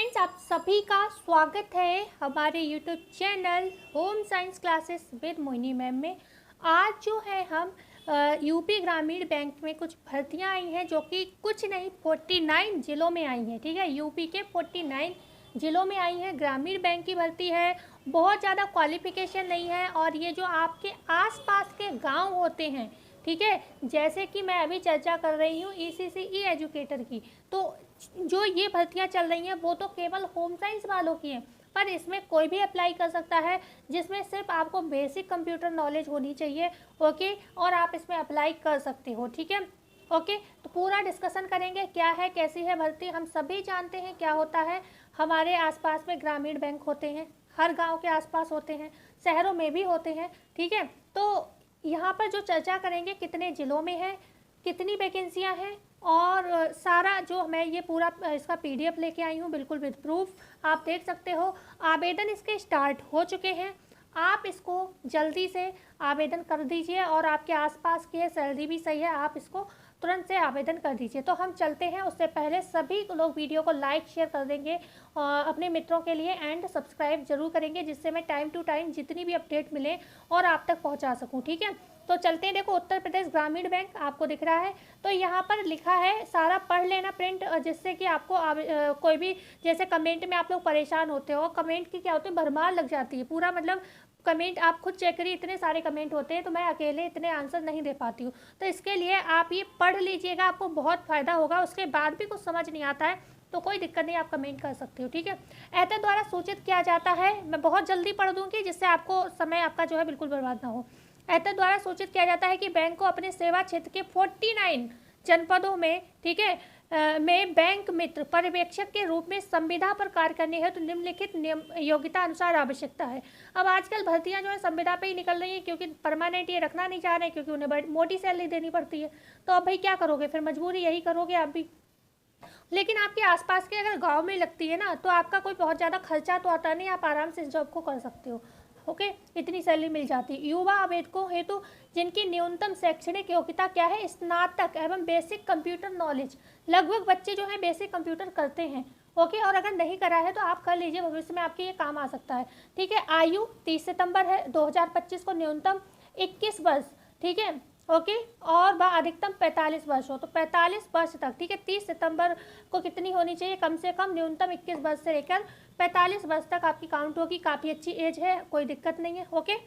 Friends, आप सभी का स्वागत है हमारे YouTube channel home science classes with Mohini ma'am में। आज जो है हम यूपी ग्रामीण बैंक में कुछ भर्तियां आई हैं जो कि कुछ नहीं 49 ज़िलों में आई हैं। ठीक है, यूपी के 49 ज़िलों में आई हैं। ग्रामीण बैंक की भर्ती है, बहुत ज़्यादा क्वालिफिकेशन नहीं है और ये जो आपके आसपास के गांव होते हैं, ठीक है, जैसे कि मैं अभी चर्चा कर रही हूँ ई एजुकेटर की, तो जो ये भर्तियां चल रही हैं वो तो केवल होम साइंस वालों की हैं, पर इसमें कोई भी अप्लाई कर सकता है जिसमें सिर्फ आपको बेसिक कंप्यूटर नॉलेज होनी चाहिए। ओके, और आप इसमें अप्लाई कर सकते हो। ठीक है, ओके, तो पूरा डिस्कशन करेंगे क्या है, कैसी है भर्ती। हम सभी जानते हैं क्या होता है, हमारे आसपास में ग्रामीण बैंक होते हैं, हर गांव के आसपास होते हैं, शहरों में भी होते हैं। ठीक है, तो यहाँ पर जो चर्चा करेंगे कितने ज़िलों में है, कितनी वैकेंसियाँ हैं, और सारा जो मैं ये पूरा इसका पीडीएफ लेके आई हूँ बिल्कुल विद प्रूफ, आप देख सकते हो। आवेदन इसके स्टार्ट हो चुके हैं, आप इसको जल्दी से आवेदन कर दीजिए और आपके आसपास की है, सैलरी भी सही है, आप इसको तुरंत से आवेदन कर दीजिए। तो हम चलते हैं, उससे पहले सभी लोग वीडियो को लाइक शेयर कर देंगे अपने मित्रों के लिए एंड सब्सक्राइब जरूर करेंगे, जिससे मैं टाइम टू टाइम जितनी भी अपडेट मिले और आप तक पहुंचा सकूं। ठीक है, तो चलते हैं। देखो, उत्तर प्रदेश ग्रामीण बैंक आपको दिख रहा है, तो यहाँ पर लिखा है, सारा पढ़ लेना प्रिंट, जिससे कि आपको कोई भी जैसे कमेंट में आप लोग परेशान होते हो, कमेंट की क्या होती है, भरमार लग जाती है। पूरा मतलब कमेंट आप खुद चेक करिए, इतने सारे कमेंट होते हैं, तो मैं अकेले इतने आंसर नहीं दे पाती हूँ। तो इसके लिए आप ये पढ़ लीजिएगा, आपको बहुत फ़ायदा होगा। उसके बाद भी कुछ समझ नहीं आता है तो कोई दिक्कत नहीं, आप कमेंट कर सकते हो। ठीक है, ऐते द्वारा सूचित किया जाता है, मैं बहुत जल्दी पढ़ दूँगी जिससे आपको समय आपका जो है बिल्कुल बर्बाद ना हो। ऐते द्वारा सूचित किया जाता है कि बैंक को अपने सेवा क्षेत्र के 49 जनपदों में, ठीक है, में बैंक मित्र पर्यवेक्षक के रूप में संविदा पर कार्य करने है तो निम्नलिखित योग्यता अनुसार आवश्यकता है। अब आजकल भर्तियां जो है संविदा पे ही निकल रही हैं, क्योंकि परमानेंट ये रखना नहीं चाह रहे, क्योंकि उन्हें बड़ी मोटी सैलरी देनी पड़ती है। तो अब भाई क्या करोगे, फिर मजबूरी यही करोगे आप भी। लेकिन आपके आसपास के अगर गांव में लगती है ना, तो आपका कोई बहुत ज़्यादा खर्चा तो आता नहीं, आप आराम से इस जॉब को कर सकते हो। ओके, इतनी सैलरी मिल जाती है। युवा आवेदकों हेतु जिनकी न्यूनतम शैक्षणिक योग्यता क्या है, स्नातक एवं बेसिक कंप्यूटर नॉलेज। लगभग बच्चे जो है बेसिक कंप्यूटर करते हैं। ओके, और अगर नहीं करा है तो आप कर लीजिए, भविष्य में आपके ये काम आ सकता है। ठीक है, आयु 30 सितंबर है 2025 को, न्यूनतम 21 वर्ष। ठीक है, ओके, और वह अधिकतम 45 वर्ष हो, तो 45 वर्ष तक। ठीक है, 30 सितंबर को कितनी होनी चाहिए, कम से कम न्यूनतम 21 वर्ष से लेकर 45 वर्ष तक आपकी काउंट होगी। काफ़ी अच्छी एज है, कोई दिक्कत नहीं है। Okay,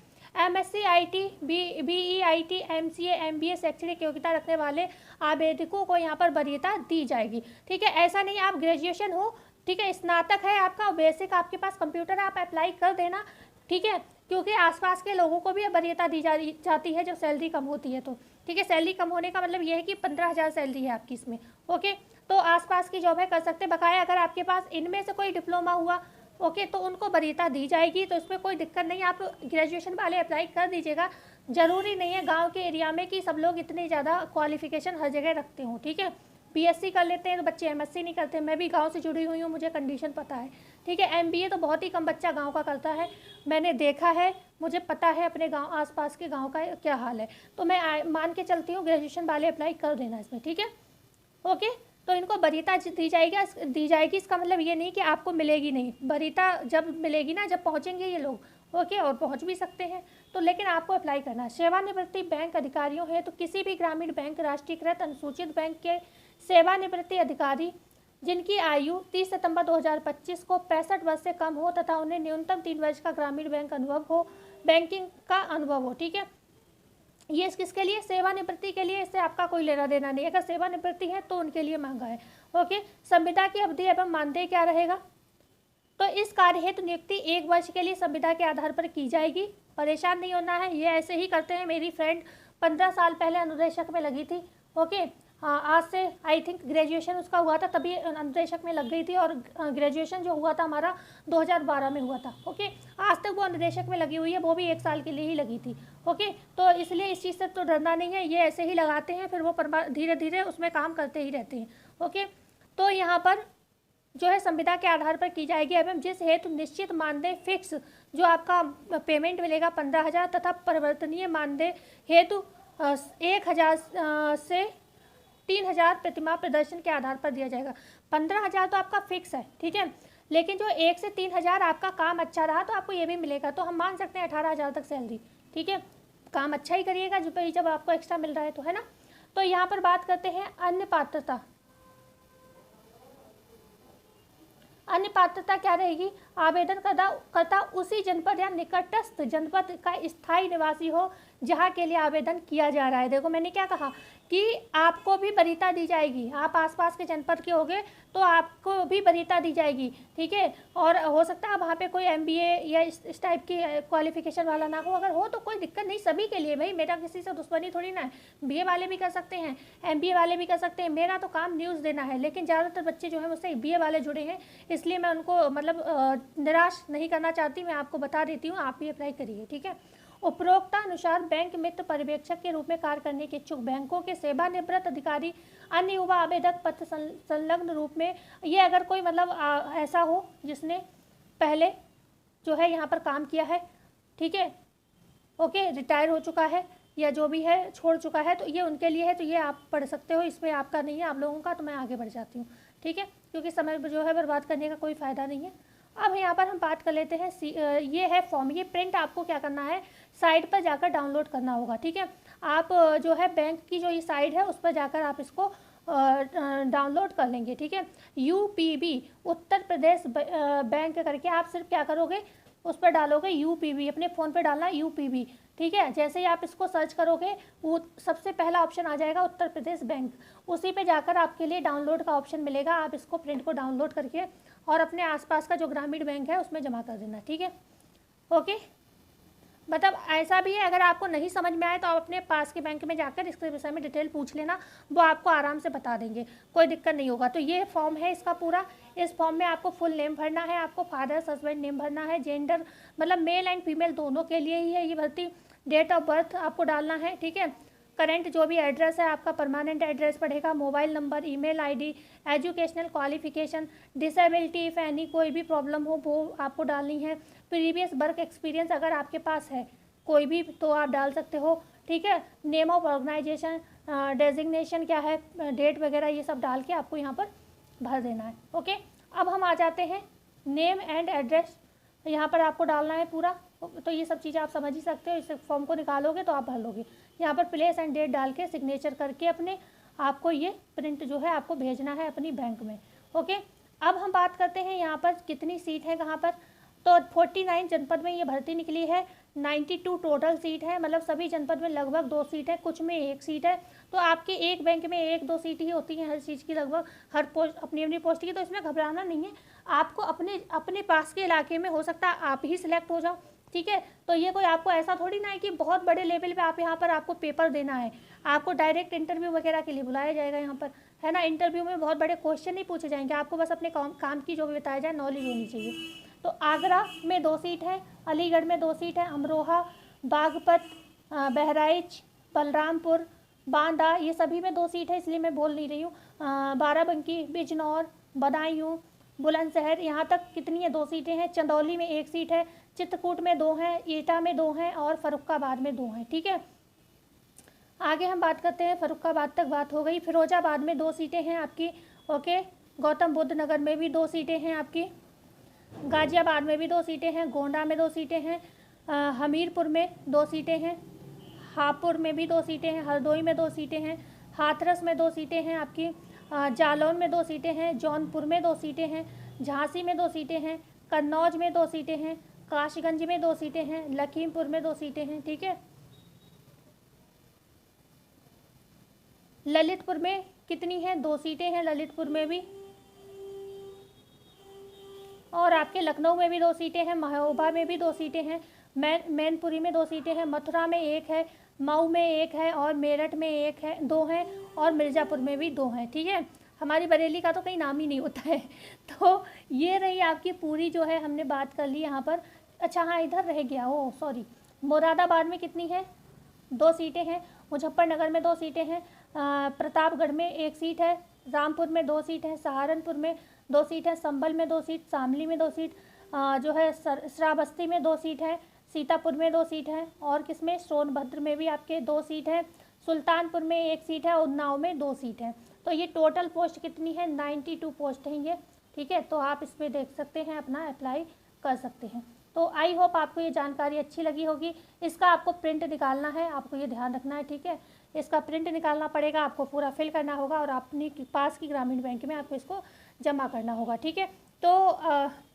MSc IT BEIT MCA MBA शैक्षणिक योग्यता रखने वाले आवेदकों को यहाँ पर वरीयता दी जाएगी। ठीक है, ऐसा नहीं आप ग्रेजुएशन हो, ठीक है, स्नातक है आपका, बेसिक आपके पास कंप्यूटर, आप अप्लाई कर देना। ठीक है, क्योंकि आसपास के लोगों को भी वरीयता दी जाती है जब सैलरी कम होती है तो। ठीक है, सैलरी कम होने का मतलब ये है कि 15,000 सैलरी है आपकी इसमें। ओके, तो आसपास की जॉब है, कर सकते। बकाया अगर आपके पास इनमें से कोई डिप्लोमा हुआ, ओके, तो उनको वरीयता दी जाएगी, तो इसमें कोई दिक्कत नहीं। आप ग्रेजुएशन वाले अप्लाई कर दीजिएगा। ज़रूरी नहीं है गांव के एरिया में कि सब लोग इतनी ज़्यादा क्वालिफिकेशन हर जगह रखते हों। ठीक है, BSc कर लेते हैं तो बच्चे MSc नहीं करते। मैं भी गांव से जुड़ी हुई हूँ, मुझे कंडीशन पता है। ठीक है, MBA तो बहुत ही कम बच्चा गांव का करता है, मैंने देखा है, मुझे पता है अपने गांव आसपास के गांव का क्या हाल है। तो मैं मान के चलती हूँ ग्रेजुएशन वाले अप्लाई कर देना इसमें। ठीक है, ओके, तो इनको वरीयता दी जाएगी। इसका मतलब ये नहीं कि आपको मिलेगी नहीं, वरीयता जब मिलेगी ना, जब पहुँचेंगे ये लोग, ओके, और पहुँच भी सकते हैं तो, लेकिन आपको अप्लाई करना है। सेवानिवृत्ति बैंक अधिकारियों है तो किसी भी ग्रामीण बैंक, राष्ट्रीयकृत अनुसूचित बैंक के सेवानिवृत्ति अधिकारी जिनकी आयु 30 सितंबर 2025 को 65 वर्ष से कम हो तथा उन्हें न्यूनतम 3 वर्ष का ग्रामीण बैंक अनुभव हो, बैंकिंग का अनुभव हो। ठीक है, ये किसके लिए, सेवानिवृत्ति के लिए, इससे आपका कोई लेना देना नहीं। अगर सेवानिवृत्ति है तो उनके लिए महंगा है। ओके, संविदा की अवधि एवं मानदेय क्या रहेगा, तो इस कार्य हेतु नियुक्ति 1 वर्ष के लिए संविदा के आधार पर की जाएगी। परेशान नहीं होना है, ये ऐसे ही करते हैं। मेरी फ्रेंड 15 साल पहले अनुदेशक में लगी थी। ओके, हाँ, आज से आई थिंक ग्रेजुएशन उसका हुआ था तभी अनुदेशक में लग गई थी, और ग्रेजुएशन जो हुआ था हमारा 2012 में हुआ था। ओके, आज तक वो अनुदेशक में लगी हुई है, वो भी 1 साल के लिए ही लगी थी। ओके, तो इसलिए इस चीज़ से तो डरना नहीं है, ये ऐसे ही लगाते हैं, फिर वो धीरे धीरे उसमें काम करते ही रहते हैं। ओके, तो यहाँ पर जो है संविदा के आधार पर की जाएगी एवं जिस हेतु निश्चित मानदेय फिक्स जो आपका पेमेंट मिलेगा 15,000 तथा परिवर्तनीय मानदेय हेतु 1,000 से 3,000 प्रतिमाह प्रदर्शन के आधार पर दिया जाएगा। 15,000 तो आपका फिक्स है। ठीक है, लेकिन जो 1 से 3 हज़ार आपका काम अच्छा रहा तो आपको ये भी मिलेगा, तो हम मान सकते हैं 18 हज़ार तक सैलरी, ठीक है। काम अच्छा ही करिएगा जो भाई जब आपको एक्स्ट्रा मिल रहा है तो, है ना। तो यहाँ पर बात करते हैं अन्य पात्रता। अन्य पात्रता क्या रहेगी, आवेदन करता उसी जनपद या निकटस्थ जनपद का स्थायी निवासी हो जहाँ के लिए आवेदन किया जा रहा है। देखो मैंने क्या कहा कि आपको भी वरीयता दी जाएगी, आप आसपास के जनपद के होंगे तो आपको भी वरीयता दी जाएगी, ठीक है। और हो सकता है वहाँ पे कोई MBA या इस टाइप की क्वालिफिकेशन वाला ना हो, अगर हो तो कोई दिक्कत नहीं, सभी के लिए भाई, मेरा किसी से दुश्मनी थोड़ी ना है। BA वाले भी कर सकते हैं, MBA वाले भी कर सकते हैं, मेरा तो काम न्यूज़ देना है। लेकिन ज़्यादातर बच्चे जो है मुझसे BA वाले जुड़े हैं, इसलिए मैं उनको मतलब निराश नहीं करना चाहती, मैं आपको बता देती हूँ, आप भी अप्लाई करिए, ठीक है। उपरोक्तानुसार बैंक मित्र पर्यवेक्षक के रूप में कार्य करने के इच्छुक बैंकों के सेवानिवृत्त अधिकारी अन्य युवा आवेदक पत्र संलग्न रूप में, ये अगर कोई मतलब ऐसा हो जिसने पहले जो है यहाँ पर काम किया है, ठीक है, ओके, रिटायर हो चुका है या जो भी है छोड़ चुका है, तो ये उनके लिए है, तो ये आप पढ़ सकते हो, इसमें आपका नहीं है, आप लोगों का। तो मैं आगे बढ़ जाती हूँ, ठीक है, क्योंकि समय जो है बर्बाद करने का कोई फ़ायदा नहीं है। अब यहाँ पर हम बात कर लेते हैं, ये है फॉर्म, ये प्रिंट आपको क्या करना है, साइट पर जाकर डाउनलोड करना होगा, ठीक है। आप जो है बैंक की जो ये साइट है उस पर जाकर आप इसको डाउनलोड कर लेंगे, ठीक है। UPB उत्तर प्रदेश बैंक करके आप सिर्फ क्या करोगे, उस पर डालोगे UPB, अपने फ़ोन पे डालना UPB, ठीक है। जैसे ही आप इसको सर्च करोगे वो सबसे पहला ऑप्शन आ जाएगा उत्तर प्रदेश बैंक, उसी पे जाकर आपके लिए डाउनलोड का ऑप्शन मिलेगा, आप इसको प्रिंट को डाउनलोड करके और अपने आसपास का जो ग्रामीण बैंक है उसमें जमा कर देना, ठीक है, ओके। मतलब ऐसा भी है, अगर आपको नहीं समझ में आए तो आप अपने पास के बैंक में जाकर इसके विषय में डिटेल पूछ लेना, वो आपको आराम से बता देंगे, कोई दिक्कत नहीं होगा। तो ये फॉर्म है इसका पूरा, इस फॉर्म में आपको फुल नेम भरना है, आपको फादर्स हस्बैंड नेम भरना है, जेंडर मतलब मेल एंड फीमेल दोनों के लिए ही है ये भर्ती, डेट ऑफ बर्थ आपको डालना है, ठीक है। करेंट जो भी एड्रेस है आपका परमानेंट एड्रेस पड़ेगा, mobile number, email ID, educational qualification, disability if any, कोई भी प्रॉब्लम हो वो आपको डालनी है। प्रीवियस वर्क एक्सपीरियंस अगर आपके पास है कोई भी तो आप डाल सकते हो, ठीक है। नेम ऑफ ऑर्गेनाइजेशन, डेजिग्नेशन क्या है, डेट वगैरह ये सब डाल के आपको यहाँ पर भर देना है, ओके। अब हम आ जाते हैं नेम एंड एड्रेस, यहाँ पर आपको डालना है पूरा, तो ये सब चीज़ें आप समझ ही सकते हो, इस फॉर्म को निकालोगे तो आप भर लोगे। यहाँ पर प्लेस एंड डेट डाल के सिग्नेचर करके अपने आपको ये प्रिंट जो है आपको भेजना है अपनी बैंक में, ओके। अब हम बात करते हैं यहाँ पर कितनी सीट है कहाँ पर, तो 49 जनपद में ये भर्ती निकली है, 92 टोटल सीट है, मतलब सभी जनपद में लगभग 2 सीट है, कुछ में 1 सीट है। तो आपके एक बैंक में 1-2 सीट ही होती हैं हर चीज़ की, लगभग हर पोस्ट अपनी अपनी पोस्ट की, तो इसमें घबराना नहीं है। आपको अपने पास के इलाके में हो सकता है आप ही सिलेक्ट हो जाओ, ठीक है। तो ये कोई आपको ऐसा थोड़ी ना है कि बहुत बड़े लेवल पे आप यहाँ पर आपको पेपर देना है, आपको डायरेक्ट इंटरव्यू वगैरह के लिए बुलाया जाएगा यहाँ पर, है ना। इंटरव्यू में बहुत बड़े क्वेश्चन नहीं पूछे जाएंगे, आपको बस अपने काम की जो भी बताया जाए नॉलेज होनी चाहिए। तो आगरा में 2 सीट है, अलीगढ़ में 2 सीट है, अमरोहा, बागपत, बहराइच, बलरामपुर, बांदा, ये सभी में 2 सीट है, इसलिए मैं बोल नहीं रही हूँ। बाराबंकी, बिजनौर, बदायूं, बुलंदशहर, यहाँ तक कितनी है 2 सीटें हैं। चंदौली में 1 सीट है, चित्रकूट में 2 हैं, एटा में 2 हैं और फर्रुखाबाद में 2 हैं, ठीक है। आगे हम बात करते हैं, फर्रुखाबाद तक बात हो गई। फिरोजाबाद में 2 सीटें हैं आपकी, ओके। गौतम बुद्ध नगर में भी 2 सीटें हैं आपकी, गाजियाबाद में भी 2 सीटें हैं, गोंडा में 2 सीटें हैं, हमीरपुर में 2 सीटें हैं, हापुड़ में भी 2 सीटें हैं, हरदोई में 2 सीटें हैं, हाथरस में 2 सीटें हैं आपकी, जालौन में 2 सीटें हैं, जौनपुर में 2 सीटें हैं, झांसी में 2 सीटें हैं, कन्नौज में 2 सीटें हैं, काशीगंज में 2 सीटें हैं, लखीमपुर में 2 सीटें हैं, ठीक है। ललितपुर में कितनी हैं, 2 सीटें हैं ललितपुर में भी, और आपके लखनऊ में भी 2 सीटें हैं, महोबा में भी 2 सीटें हैं, मैनपुरी में 2 सीटें हैं, मथुरा में 1 है, मऊ में 1 है और मेरठ में 1 है, 2 हैं, और मिर्ज़ापुर में भी 2 हैं, ठीक है। हमारी बरेली का तो कहीं नाम ही नहीं होता है। तो ये रही आपकी पूरी जो है हमने बात कर ली यहाँ पर। अच्छा हाँ, इधर रह गया, ओ सॉरी, मुरादाबाद में कितनी है, 2 सीटें हैं, मुजफ्फरनगर में 2 सीटें हैं, प्रतापगढ़ में 1 सीट है, रामपुर में 2 सीट है, सहारनपुर में 2 सीट है, संभल में 2 सीट, शामली में 2 सीट, जो है श्रावस्ती में 2 सीट है, सीतापुर में 2 सीट है, और किसमें, सोनभद्र में भी आपके 2 सीट है, सुल्तानपुर में 1 सीट है, उन्नाव में 2 सीट है। तो ये टोटल पोस्ट कितनी है, 92 पोस्ट हैं ये, ठीक है, तो आप इसमें देख सकते हैं, अपना अप्लाई कर सकते हैं। तो आई होप आपको ये जानकारी अच्छी लगी होगी। इसका आपको प्रिंट निकालना है, आपको ये ध्यान रखना है, ठीक है। इसका प्रिंट निकालना पड़ेगा, आपको पूरा फिल करना होगा और अपनी पास की ग्रामीण बैंक में आपको इसको जमा करना होगा, ठीक है। तो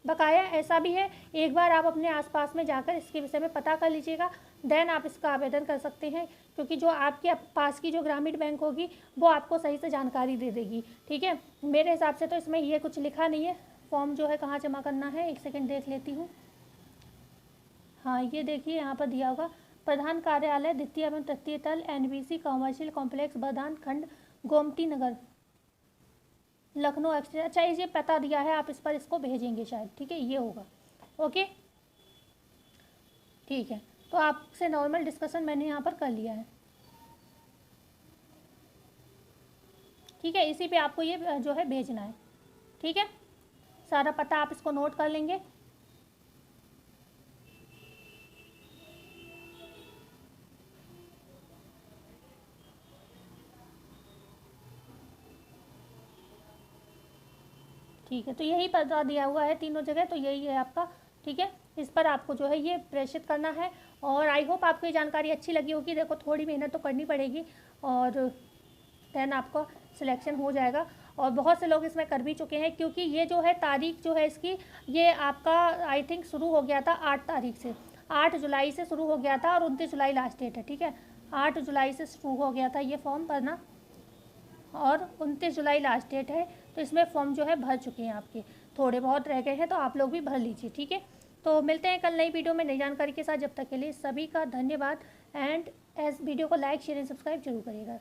बकाया ऐसा भी है, एक बार आप अपने आसपास में जाकर इसके विषय में पता कर लीजिएगा, देन आप इसका आवेदन कर सकते हैं, क्योंकि जो आपके पास की जो ग्रामीण बैंक होगी वो आपको सही से जानकारी दे देगी, ठीक है। मेरे हिसाब से तो इसमें ये कुछ लिखा नहीं है, फॉर्म जो है कहाँ जमा करना है, एक सेकेंड देख लेती हूँ। हाँ, ये देखिए यहाँ पर दिया होगा, प्रधान कार्यालय द्वितीय एवं तृतीय तल, NBC कॉमर्शियल कॉम्प्लेक्स, बदान खंड, गोमती नगर, लखनऊ एक्सचेंज। अच्छा, ये पता दिया है, आप इस पर इसको भेजेंगे शायद, ठीक है, ये होगा। ओके, ठीक है। तो आपसे नॉर्मल डिस्कशन मैंने यहाँ पर कर लिया है, ठीक है। इसी पे आपको ये जो है भेजना है, ठीक है। सारा पता आप इसको नोट कर लेंगे। ठीक है, तो यही पता दिया हुआ है तीनों जगह, तो यही है आपका, ठीक है। इस पर आपको जो है ये प्रेषित करना है। और आई होप आपको ये जानकारी अच्छी लगी होगी। देखो, थोड़ी मेहनत तो करनी पड़ेगी और देन आपको सिलेक्शन हो जाएगा। और बहुत से लोग इसमें कर भी चुके हैं, क्योंकि ये जो है तारीख जो है इसकी, ये आपका आई थिंक शुरू हो गया था 8 तारीख से, 8 जुलाई से शुरू हो गया था और 29 जुलाई लास्ट डेट है, ठीक है। 8 जुलाई से शुरू हो गया था ये फॉर्म भरना और 29 जुलाई लास्ट डेट है। तो इसमें फॉर्म जो है भर चुके हैं आपके, थोड़े बहुत रह गए हैं, तो आप लोग भी भर लीजिए, ठीक है। तो मिलते हैं कल नई वीडियो में नई जानकारी के साथ। जब तक के लिए सभी का धन्यवाद। एंड वीडियो को लाइक शेयर एंड सब्सक्राइब जरूर करिएगा।